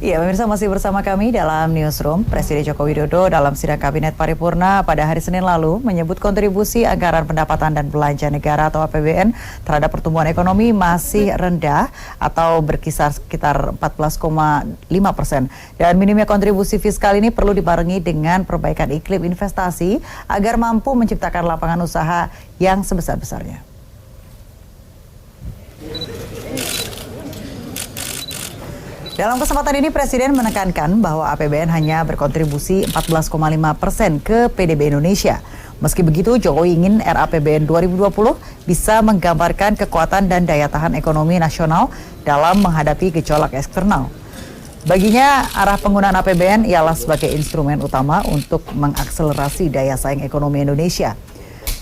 Iya, pemirsa masih bersama kami dalam Newsroom. Presiden Joko Widodo dalam sidang Kabinet Paripurna pada hari Senin lalu menyebut kontribusi anggaran pendapatan dan belanja negara atau APBN terhadap pertumbuhan ekonomi masih rendah atau berkisar sekitar 14,5%. Dan minimnya kontribusi fiskal ini perlu dibarengi dengan perbaikan iklim investasi agar mampu menciptakan lapangan usaha yang sebesar-besarnya. Dalam kesempatan ini, Presiden menekankan bahwa APBN hanya berkontribusi 14,5% ke PDB Indonesia. Meski begitu, Jokowi ingin RAPBN 2020 bisa menggambarkan kekuatan dan daya tahan ekonomi nasional dalam menghadapi gejolak eksternal. Baginya, arah penggunaan APBN ialah sebagai instrumen utama untuk mengakselerasi daya saing ekonomi Indonesia.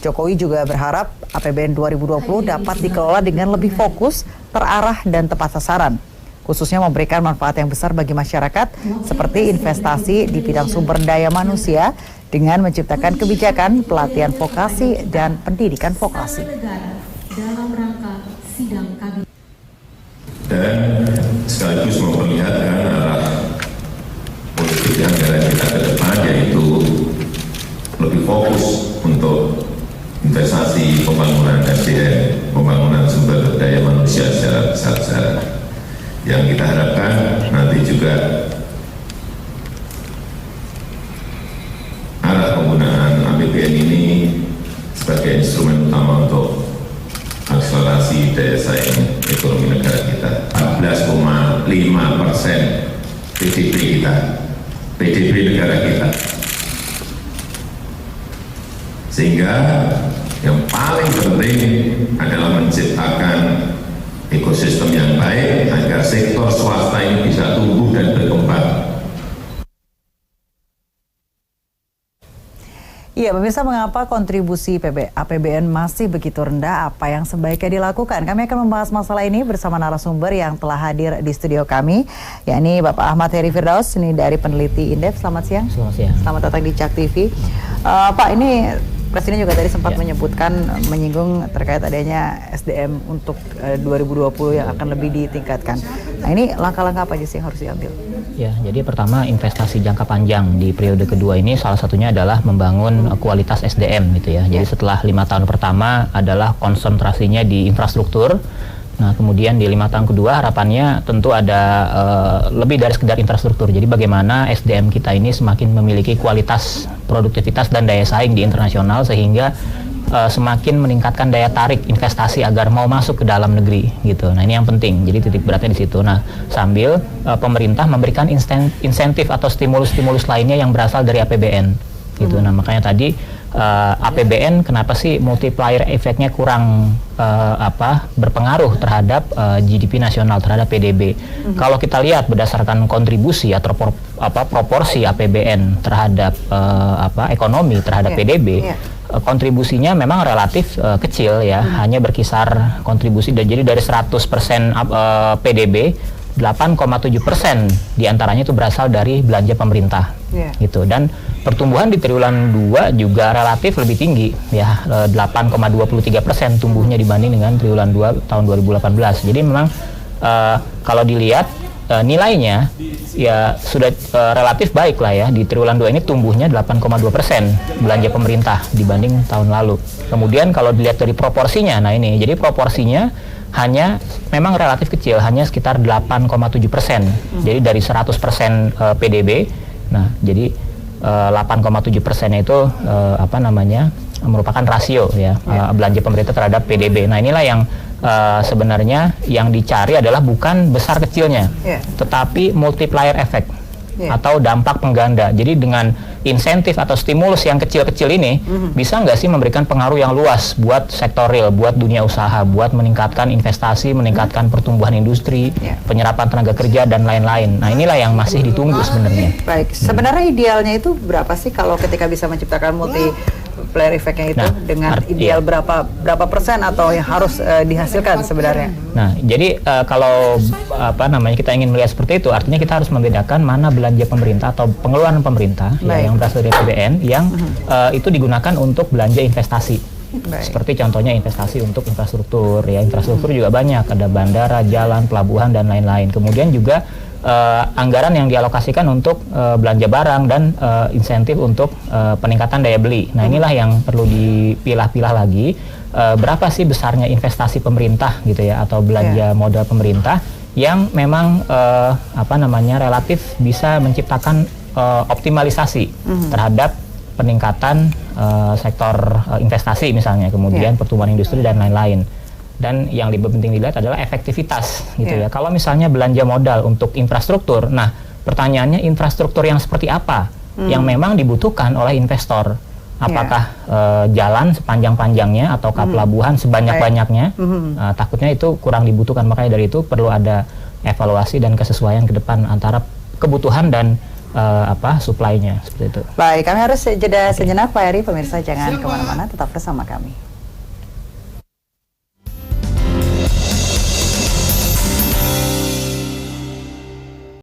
Jokowi juga berharap APBN 2020 dapat dikelola dengan lebih fokus, terarah, dan tepat sasaran, khususnya memberikan manfaat yang besar bagi masyarakat seperti investasi di bidang sumber daya manusia dengan menciptakan kebijakan pelatihan vokasi dan pendidikan vokasi. Dan sekaligus memperlihatkan arah politik anggaran kita ke depan, yaitu lebih fokus untuk investasi pembangunan SDM, pembangunan sumber daya manusia secara besar-besaran. Yang kita harapkan nanti juga arah penggunaan APBN ini sebagai instrumen utama untuk akselerasi daya saing ekonomi negara kita. 14,5% PDB kita, PDB negara kita. Sehingga yang paling penting adalah menciptakan ekosistem yang baik agar sektor swasta ini bisa tumbuh dan berkembang. Iya, pemirsa, mengapa kontribusi APBN masih begitu rendah? Apa yang sebaiknya dilakukan? Kami akan membahas masalah ini bersama narasumber yang telah hadir di studio kami, yakni Bapak Ahmad Heri Firdaus, ini dari peneliti Indef. Selamat siang. Selamat siang. Selamat datang di CAK TV. Pak, ini Presiden juga tadi sempat menyebutkan, menyinggung terkait adanya SDM untuk 2020 yang akan lebih ditingkatkan. Nah, ini langkah-langkah apa aja sih yang harus diambil? Ya, jadi pertama investasi jangka panjang di periode kedua ini salah satunya adalah membangun kualitas SDM gitu ya. Jadi setelah 5 tahun pertama adalah konsentrasinya di infrastruktur. Nah, kemudian di 5 tahun kedua harapannya tentu ada lebih dari sekedar infrastruktur. Jadi bagaimana SDM kita ini semakin memiliki kualitas, produktivitas, dan daya saing di internasional sehingga semakin meningkatkan daya tarik investasi agar mau masuk ke dalam negeri gitu. Nah, ini yang penting. Jadi titik beratnya di situ. Nah, sambil pemerintah memberikan insentif atau stimulus-stimulus lainnya yang berasal dari APBN gitu. Nah, makanya tadi APBN kenapa sih multiplier efeknya kurang berpengaruh terhadap GDP nasional, terhadap PDB. Kalau kita lihat berdasarkan kontribusi atau proporsi APBN terhadap ekonomi, terhadap PDB, kontribusinya memang relatif kecil ya, hanya berkisar kontribusi jadi dari 100% PDB 8,7% diantaranya itu berasal dari belanja pemerintah, gitu. Dan pertumbuhan di triwulan 2 juga relatif lebih tinggi, ya 8,23% tumbuhnya dibanding dengan triwulan 2 tahun 2018. Jadi memang kalau dilihat nilainya ya sudah relatif baik lah ya, di triwulan 2 ini tumbuhnya 8,2% belanja pemerintah dibanding tahun lalu. Kemudian kalau dilihat dari proporsinya, nah ini jadi proporsinya hanya memang relatif kecil, hanya sekitar 8,7%. Jadi dari 100% PDB, nah jadi 8,7%-nya itu merupakan rasio ya, belanja pemerintah terhadap PDB. Nah, inilah yang sebenarnya yang dicari adalah bukan besar kecilnya, tetapi multiplier effect atau dampak pengganda. Jadi dengan insentif atau stimulus yang kecil-kecil ini bisa nggak sih memberikan pengaruh yang luas buat sektor real, buat dunia usaha, buat meningkatkan investasi, meningkatkan pertumbuhan industri, penyerapan tenaga kerja, dan lain-lain. Nah, inilah yang masih ditunggu sebenarnya. Baik, sebenarnya idealnya itu berapa sih kalau ketika bisa menciptakan multiplier effect-nya itu, dengan ideal berapa persen atau yang harus dihasilkan sebenarnya? Nah, jadi kalau kita ingin melihat seperti itu, artinya kita harus membedakan mana belanja pemerintah atau pengeluaran pemerintah yang berasal dari APBN yang itu digunakan untuk belanja investasi. Seperti contohnya investasi untuk infrastruktur, ya infrastruktur juga banyak, ada bandara, jalan, pelabuhan, dan lain-lain. Kemudian juga anggaran yang dialokasikan untuk belanja barang dan insentif untuk peningkatan daya beli. Nah, inilah yang perlu dipilah-pilah lagi, berapa sih besarnya investasi pemerintah gitu ya, atau belanja modal pemerintah yang memang relatif bisa menciptakan optimalisasi terhadap peningkatan sektor investasi misalnya, kemudian pertumbuhan industri dan lain-lain. Dan yang lebih penting dilihat adalah efektivitas gitu ya. Kalau misalnya belanja modal untuk infrastruktur, nah pertanyaannya infrastruktur yang seperti apa yang memang dibutuhkan oleh investor? Apakah jalan sepanjang-panjangnya ataukah pelabuhan sebanyak-banyaknya? Takutnya itu kurang dibutuhkan, makanya dari itu perlu ada evaluasi dan kesesuaian ke depan antara kebutuhan dan supply-nya seperti itu. Baik, kami harus jeda sejenak Pak Heri. Pemirsa jangan kemana-mana, tetap bersama kami.